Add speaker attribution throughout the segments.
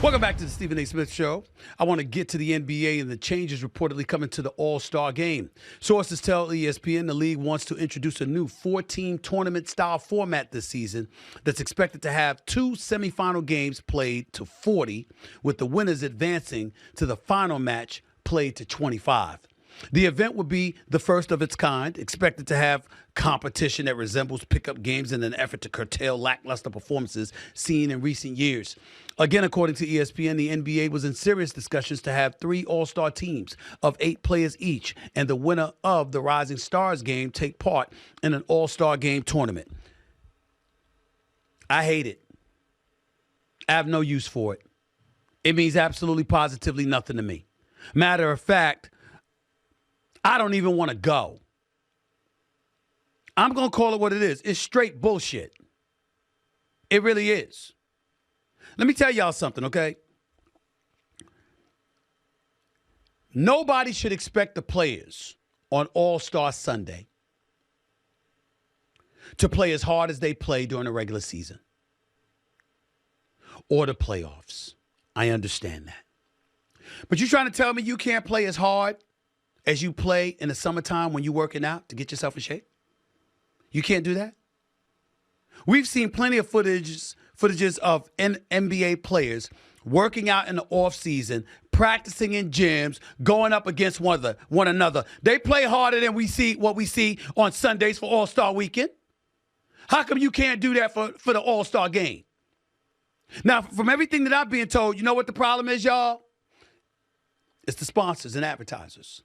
Speaker 1: Welcome back to the Stephen A. Smith Show. I want to get to the NBA and the changes reportedly coming to the All-Star game. Sources tell ESPN the league wants to introduce a new 4-team tournament-style format this season that's expected to have 2 semifinal games played to 40, with the winners advancing to the final match played to 25. The event would be the first of its kind, expected to have competition that resembles pickup games in an effort to curtail lackluster performances seen in recent years. Again, according to ESPN, the NBA was in serious discussions to have 3 all-star teams of 8 players each, and the winner of the Rising Stars game take part in an all-star game tournament. I hate it. I have no use for it. It means absolutely positively nothing to me. Matter of fact, I don't even want to go. I'm going to call it what it is. It's straight bullshit. It really is. Let me tell y'all something, okay? Nobody should expect the players on All-Star Sunday to play as hard as they play during the regular season or the playoffs. I understand that. But you trying to tell me you can't play as hard as you play in the summertime when you're working out to get yourself in shape? You can't do that? We've seen plenty of footages of NBA players working out in the offseason, practicing in gyms, going up against one another. They play harder than we see on Sundays for All-Star Weekend. How come you can't do that for the All-Star game? Now, from everything that I'm being told, you know what the problem is, y'all? It's the sponsors and advertisers.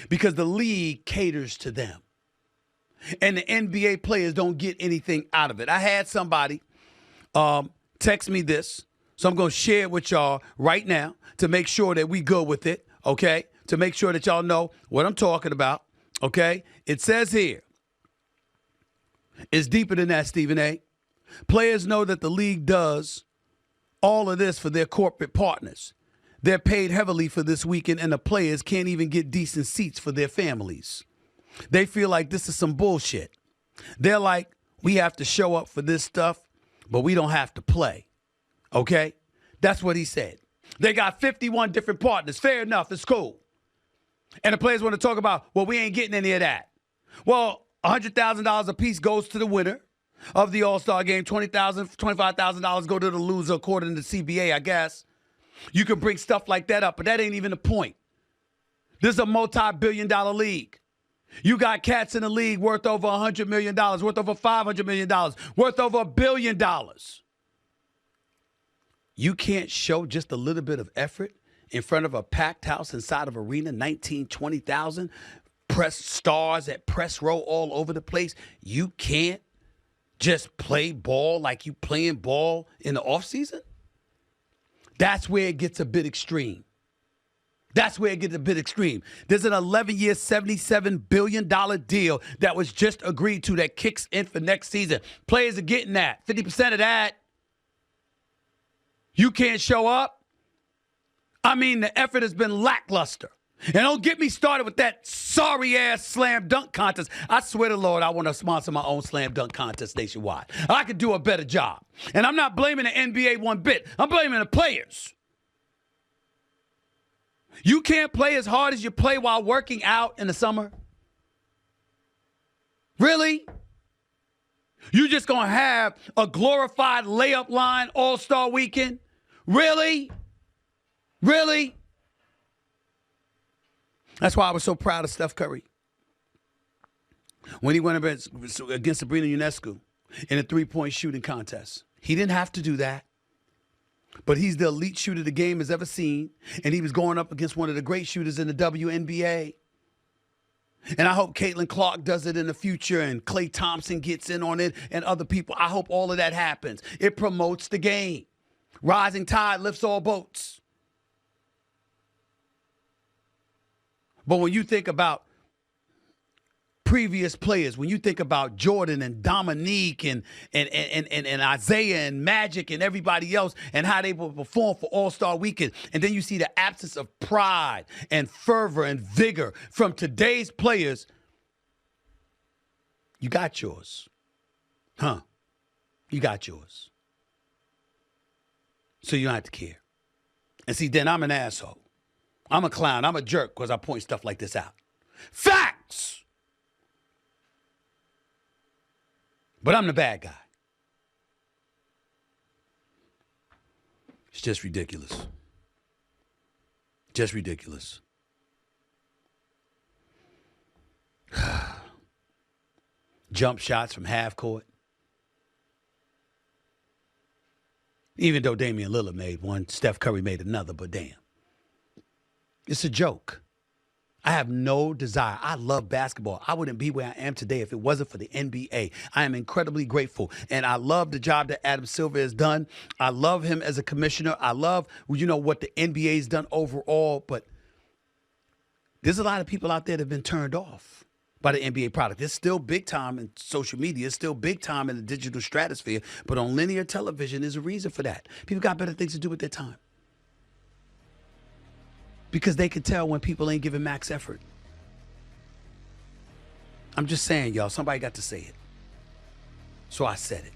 Speaker 1: Because the league caters to them. And the NBA players don't get anything out of it. I had somebody text me this, so I'm going to share it with y'all right now to make sure that we good with it, okay? To make sure that y'all know what I'm talking about, okay? It says here, it's deeper than that, Stephen A. Players know that the league does all of this for their corporate partners. They're paid heavily for this weekend, and the players can't even get decent seats for their families. They feel like this is some bullshit. They're like, we have to show up for this stuff, but we don't have to play. Okay? That's what he said. They got 51 different partners. Fair enough. It's cool. And the players want to talk about, well, we ain't getting any of that. Well, $100,000 a piece goes to the winner of the All-Star game. $20,000, $25,000 go to the loser, according to CBA, I guess. You can bring stuff like that up, but that ain't even the point. This is a multi-billion-dollar league. You got cats in the league worth over $100 million, worth over $500 million, worth over $1 billion. You can't show just a little bit of effort in front of a packed house inside of arena, 19,000, 20,000, press stars at press row all over the place. You can't just play ball like you playing ball in the offseason? That's where it gets a bit extreme. There's an 11-year, $77 billion deal that was just agreed to that kicks in for next season. Players are getting that. 50% of that. You can't show up? I mean, the effort has been lackluster. And don't get me started with that sorry-ass slam dunk contest. I swear to Lord, I want to sponsor my own slam dunk contest nationwide. I could do a better job. And I'm not blaming the NBA one bit. I'm blaming the players. You can't play as hard as you play while working out in the summer? Really? You just going to have a glorified layup line all-star weekend? Really? Really? That's why I was so proud of Steph Curry when he went against Sabrina Ionescu in a three-point shooting contest. He didn't have to do that. But he's the elite shooter the game has ever seen, and he was going up against one of the great shooters in the WNBA. And I hope Caitlin Clark does it in the future, and Klay Thompson gets in on it, and other people. I hope all of that happens. It promotes the game. Rising tide lifts all boats. But when you think about previous players, when you think about Jordan and Dominique and Isaiah and Magic and everybody else and how they will perform for All-Star Weekend, and then you see the absence of pride and fervor and vigor from today's players, you got yours. You got yours. So you don't have to care. And see, then I'm an asshole. I'm a clown. I'm a jerk because I point stuff like this out. Facts! But I'm the bad guy. It's just ridiculous. Just ridiculous. Jump shots from half court. Even though Damian Lillard made one, Steph Curry made another, but damn. It's a joke. I have no desire. I love basketball. I wouldn't be where I am today if it wasn't for the NBA. I am incredibly grateful. And I love the job that Adam Silver has done. I love him as a commissioner. I love, what the NBA has done overall. But there's a lot of people out there that have been turned off by the NBA product. It's still big time in social media. It's still big time in the digital stratosphere. But on linear television, there's a reason for that. People got better things to do with their time. Because they can tell when people ain't giving max effort. I'm just saying, y'all, somebody got to say it. So I said it.